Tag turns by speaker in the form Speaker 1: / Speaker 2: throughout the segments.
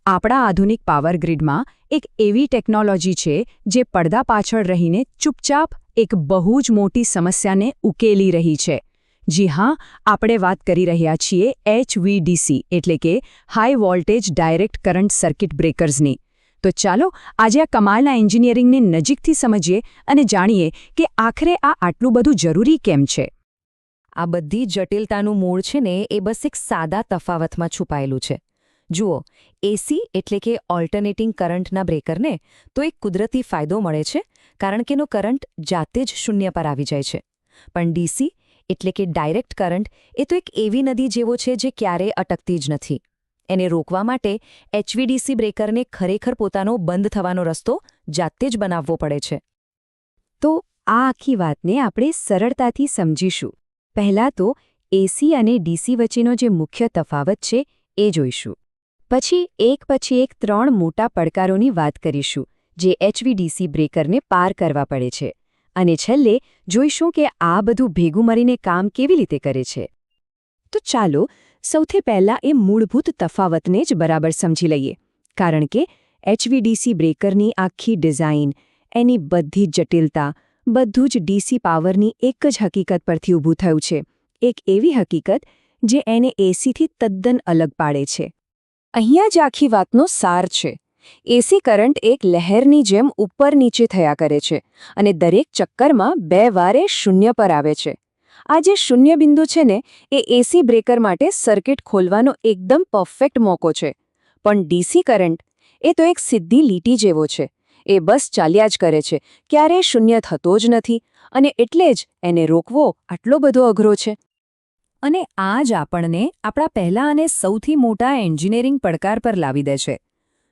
Speaker 1: આપણા આધુનિક પાવર ગ્રીડમાં એક એવી ટેકનોલોજી છે જે પડદા પાછળ રહીને ચૂપચાપ એક બહુ જ મોટી સમસ્યાને ઉકેલી રહી છે. જી હા, આપણે વાત કરી રહ્યા છીએ HVDC એટલે કે high voltage direct current circuit બ્રેકર્સની. તો ચાલો આજે આ કમાલના એન્જિનિયરિંગને નજીકથી સમજીએ અને જાણીએ કે આખરે આ આટલું બધું જરૂરી કેમ છે.
Speaker 2: આ બધી જટિલતાનું મૂળ છે ને એ બસ એક સાદા તફાવતમાં છુપાયેલું છે. જુઓ, એસી એટલે કે ઓલ્ટરનેટિંગ કરંટના બ્રેકરને તો એક કુદરતી ફાયદો મળે છે કારણ કે એનો કરંટ જાતે જ શૂન્ય પર આવી જાય છે. પણ ડીસી એટલે કે ડાયરેક્ટ કરંટ એ તો એક એવી નદી જેવો છે જે ક્યારેય અટકતી જ નથી. એને રોકવા માટે HVDC બ્રેકરને ખરેખર પોતાનો બંધ થવાનો રસ્તો જાતે જ બનાવવો પડે છે.
Speaker 1: તો આ આખી વાતને આપણે સરળતાથી સમજીશું. પહેલાં તો એસી અને ડીસી વચ્ચેનો જે મુખ્ય તફાવત છે એ જોઈશું. પછી એક 3 મોટા પડકારોની વાત કરીશું જે HVDC બ્રેકરને પાર કરવા પડે છે. અને છેલ્લે જોઈશું કે આ બધું ભેગું મળીને કામ કેવી રીતે કરે છે. તો ચાલો સૌથી પહેલાં એ મૂળભૂત તફાવતને જ બરાબર સમજી લઈએ. કારણ કે HVDC બ્રેકરની આખી ડિઝાઇન, એની બધી જટિલતા, બધું જ ડીસી પાવરની એક જ હકીકત પરથી ઊભું થયું છે. એક એવી હકીકત જે એને એસીથી તદ્દન અલગ પાડે છે. અહીંયા જ આખી વાતનો સાર છે. એસી કરંટ એક લહેરની જેમ ઉપર નીચે થયા કરે છે અને દરેક ચક્કરમાં 2 વાર એ શૂન્ય પર આવે છે. આ જે શૂન્ય બિંદુ છે ને એ એસી બ્રેકર માટે સર્કિટ ખોલવાનો એકદમ પરફેક્ટ મોકો છે. પણ ડીસી કરંટ એ તો એક સીધી લીટી જેવો છે. એ બસ ચાલ્યા જ કરે છે, ક્યારેય શૂન્ય થતો જ નથી અને એટલે જ એને રોકવો આટલો બધો અઘરો છે. અને આ જ આપણને આપણા પહેલા અને સૌથી મોટા એન્જિનિયરિંગ પડકાર પર લાવી દે છે.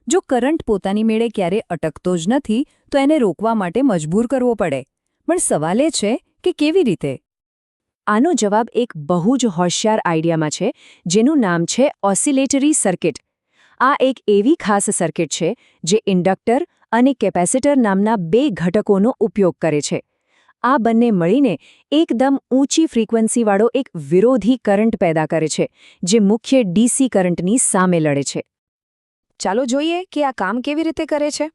Speaker 1: જો કરંટ પોતાની મેળે ક્યારે અટકતો જ નથી તો એને રોકવા માટે મજબૂર કરવો પડે. પણ સવાલ એ છે કે કેવી રીતે? આનો જવાબ એક બહુ જ હોશિયાર આઈડિયામાં છે જેનું નામ છે ઓસિલેટરી સર્કિટ. આ એક એવી ખાસ સર્કિટ છે જે ઇન્ડક્ટર અને કેપેસિટર નામના 2 ઘટકોનો ઉપયોગ કરે છે. આ બંને મળીને એકદમ ઊંચી ફ્રીક્વન્સીવાળો એક વિરોધી કરંટ પેદા કરે છે જે મુખ્ય ડીસી કરંટની સામે લડે છે. ચાલો જોઈએ કે આ કામ કેવી રીતે કરે છે.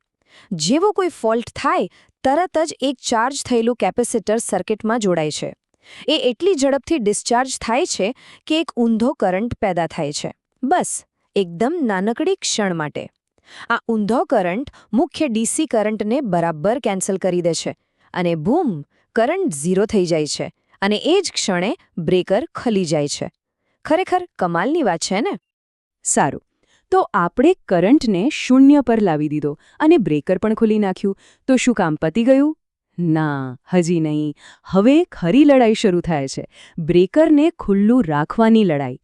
Speaker 1: જેવો કોઈ ફોલ્ટ થાય તરત જ એક ચાર્જ થયેલું કેપેસિટર સર્કિટમાં જોડાય છે. એ એટલી ઝડપથી ડિસ્ચાર્જ થાય છે કે એક ઊંધો કરંટ પેદા થાય છે. બસ એકદમ નાનકડી ક્ષણ માટે. આ ઊંધો કરંટ મુખ્ય ડીસી કરંટને બરાબર કેન્સલ કરી દે છે અને બૂમ, કરંટ 0 થઈ જાય છે અને એ જ ક્ષણે બ્રેકર ખલી જાય છે. ખરેખર કમાલની વાત છે ને? સારું, તો આપણે કરંટને શૂન્ય પર લાવી દીધો અને બ્રેકર પણ ખોલી નાખ્યું, તો શું કામ પતી ગયું? ના, હજી નહીં. હવે ખરી લડાઈ શરૂ થાય છે. બ્રેકરને ખુલ્લું રાખવાની લડાઈ.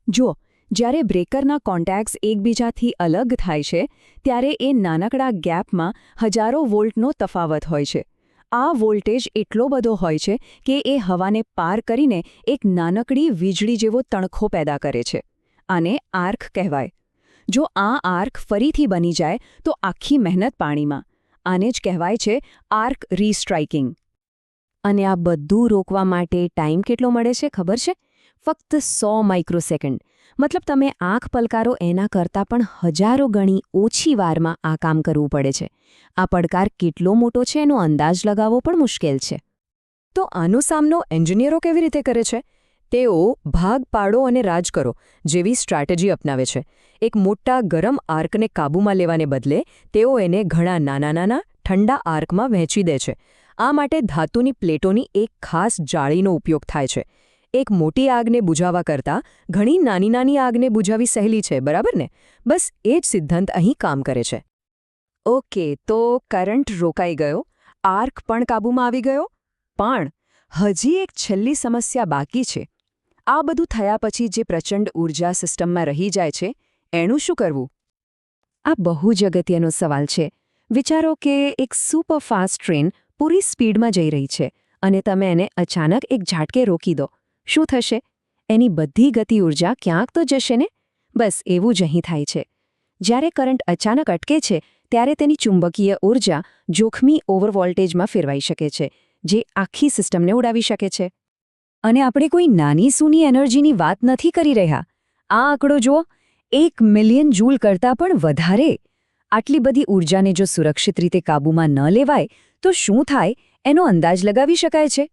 Speaker 1: જુઓ, જ્યારે બ્રેકરના કોન્ટેક્ટ્સ એકબીજાથી અલગ થાય છે ત્યારે એ નાનકડા ગેપમાં હજારો વોલ્ટનો તફાવત હોય છે. આ વોલ્ટેજ એટલો બધો હોય છે કે એ હવાને પાર કરીને એક નાનકડી વીજળી જેવો તણખો પેદા કરે છે. આને આર્ક કહેવાય. જો આ આર્ક ફરીથી બની જાય તો આખી મહેનત પાણીમાં. આને જ કહેવાય છે આર્ક રીસ્ટ્રાઇકિંગ. અને આ બધું રોકવા માટે ટાઈમ કેટલો મળે છે ખબર છે? ફક્ત 100 માઇક્રોસેકન્ડ. મતલબ તમે આંખ પલકારો એના કરતાં પણ હજારો ગણી ઓછી વારમાં આ કામ કરવું પડે છે. આ પડકાર કેટલો મોટો છે એનો અંદાજ લગાવવો પણ મુશ્કેલ છે. તો આનો સામનો એન્જિનિયરો કેવી રીતે કરે છે? તેઓ ભાગ પાડો અને રાજ કરો જેવી સ્ટ્રેટેજી અપનાવે છે. એક મોટા ગરમ આર્કને કાબૂમાં લેવાને બદલે તેઓ એને ઘણા નાના ઠંડા આર્કમાં વહેંચી દે છે. આ માટે ધાતુની પ્લેટોની એક ખાસ જાળીનો ઉપયોગ થાય છે. એક મોટી આગને બુઝાવવા કરતાં ઘણી નાની આગને બુઝાવી સહેલી છે, બરાબર ને? બસ એ જ સિદ્ધાંત અહીં કામ કરે છે. ઓકે, તો કરંટ રોકાઈ ગયો, આર્ક પણ કાબૂમાં આવી ગયો, પણ હજી એક છેલ્લી સમસ્યા બાકી છે. આ બધું થયા પછી જે પ્રચંડ ઊર્જા સિસ્ટમમાં રહી જાય છે એનું શું કરવું? આ બહુ જ અગત્યનો સવાલ છે. વિચારો કે એક સુપરફાસ્ટ ટ્રેન પૂરી સ્પીડમાં જઈ રહી છે અને તમે એને અચાનક એક ઝાટકે રોકી દો. શું થશે? એની બધી ગતિ ઊર્જા ક્યાંક તો જશે ને? બસ એવું જ અહીં થાય છે. જ્યારે કરંટ અચાનક અટકે છે ત્યારે તેની ચુંબકીય ઊર્જા જોખમી ઓવરવોલ્ટેજમાં ફેરવાઈ શકે છે, જે આખી સિસ્ટમને ઉડાવી શકે છે. અને આપણે કોઈ નાની સૂની એનર્જીની વાત નથી કરી રહ્યા. આ આંકડો જુઓ, 1 મિલિયન જૂલ કરતાં પણ વધારે. આટલી બધી ઊર્જાને જો સુરક્ષિત રીતે કાબૂમાં ન લેવાય તો શું થાય એનો અંદાજ લગાવી શકાય છે?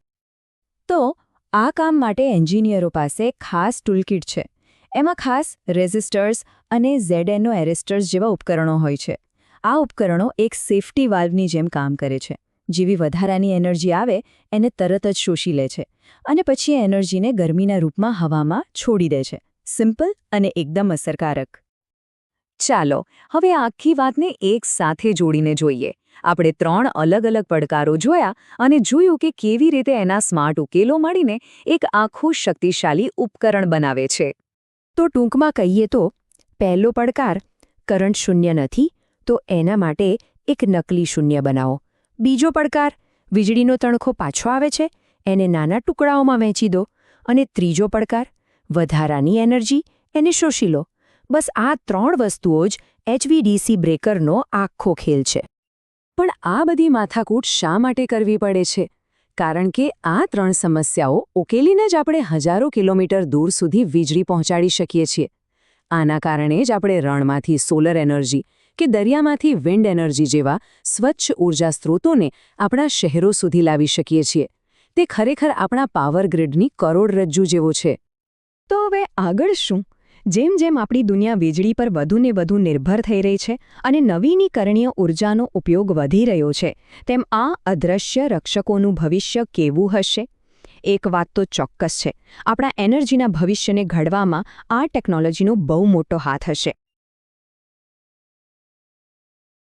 Speaker 1: તો આ કામ માટે એન્જિનિયરો પાસે ખાસ ટૂલકિટ છે. એમાં ખાસ રેઝિસ્ટર્સ અને ZNO એરેસ્ટર્સ જેવા ઉપકરણો હોય છે. આ ઉપકરણો એક સેફટી વાલ્વની જેમ કામ કરે છે. જેવી વધારાની એનર્જી આવે એને તરત જ શોષી લે છે અને પછી એ એનર્જીને ગરમીના રૂપમાં હવામાં છોડી દે છે. સિમ્પલ અને એકદમ અસરકારક. ચાલો હવે આ આખી વાતને એક સાથે જોડીને જોઈએ. આપણે 3 અલગ-અલગ પડકારો જોયા અને જોયું કે કેવી રીતે એના સ્માર્ટ ઉકેલો મળીને એક આખું શક્તિશાળી ઉપકરણ બનાવે છે.
Speaker 2: તો ટૂંકમાં કહીએ તો પહેલો પડકાર કરંટ શૂન્ય નથી તો એના માટે એક નકલી શૂન્ય બનાવો. બીજો પડકાર વીજળીનો તણખો પાછો આવે છે એને નાના ટુકડાઓમાં વહેંચી દો. અને ત્રીજો પડકાર વધારાની એનર્જી એને શોષી લો. બસ આ 3 વસ્તુઓ જ HVDC બ્રેકરનો આખો ખેલ છે.
Speaker 1: પણ આ બધી માથાકૂટ શા માટે કરવી પડે છે? કારણ કે આ 3 સમસ્યાઓ ઉકેલીને જ આપણે હજારો કિલોમીટર દૂર સુધી વીજળી પહોંચાડી શકીએ છીએ. આના કારણે જ આપણે રણમાંથી સોલર એનર્જી કે દરિયામાંથી વિન્ડ એનર્જી જેવા સ્વચ્છ ઊર્જા સ્ત્રોતોને આપણા શહેરો સુધી લાવી શકીએ છીએ. તે ખરેખર આપણા પાવર ગ્રીડની કરોડરજ્જુ જેવો છે.
Speaker 2: તો હવે આગળ શું? જેમ જેમ આપણી દુનિયા વીજળી પર વધુને વધુ નિર્ભર થઈ રહી છે અને નવીનીકરણીય ઊર્જાનો ઉપયોગ વધી રહ્યો છે, તેમ આ અદૃશ્ય રક્ષકોનું ભવિષ્ય કેવું હશે? એક વાત તો ચોક્કસ છે, આપણા એનર્જીના ભવિષ્યને ઘડવામાં આ ટેકનોલોજીનો બહુ મોટો હાથ હશે.